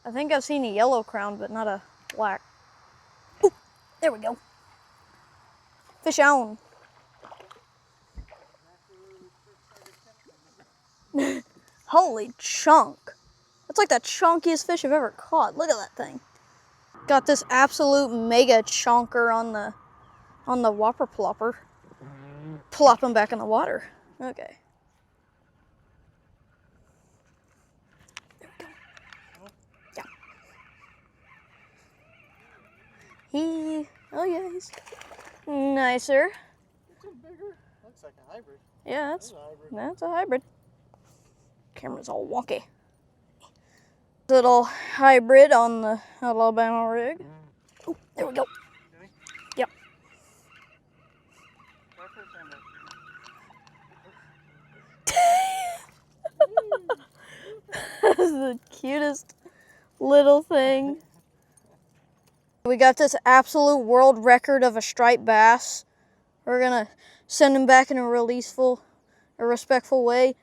I think I've seen a yellow crown, but not a black. Ooh, there we go. Fish on. Holy chunk. That's like the chunkiest fish I've ever caught. Look at that thing. Got this absolute mega chonker on the whopper plopper. Plop him back in the water. Okay. There we go. Yeah. Oh yeah, he's nicer. It's a bigger. Looks like a hybrid. Yeah, that's a hybrid. Camera's all wonky. Little hybrid on the Alabama rig. Oh, there we go. Yep. That's the cutest little thing. We got this absolute world record of a striped bass. We're gonna send him back in a respectful way.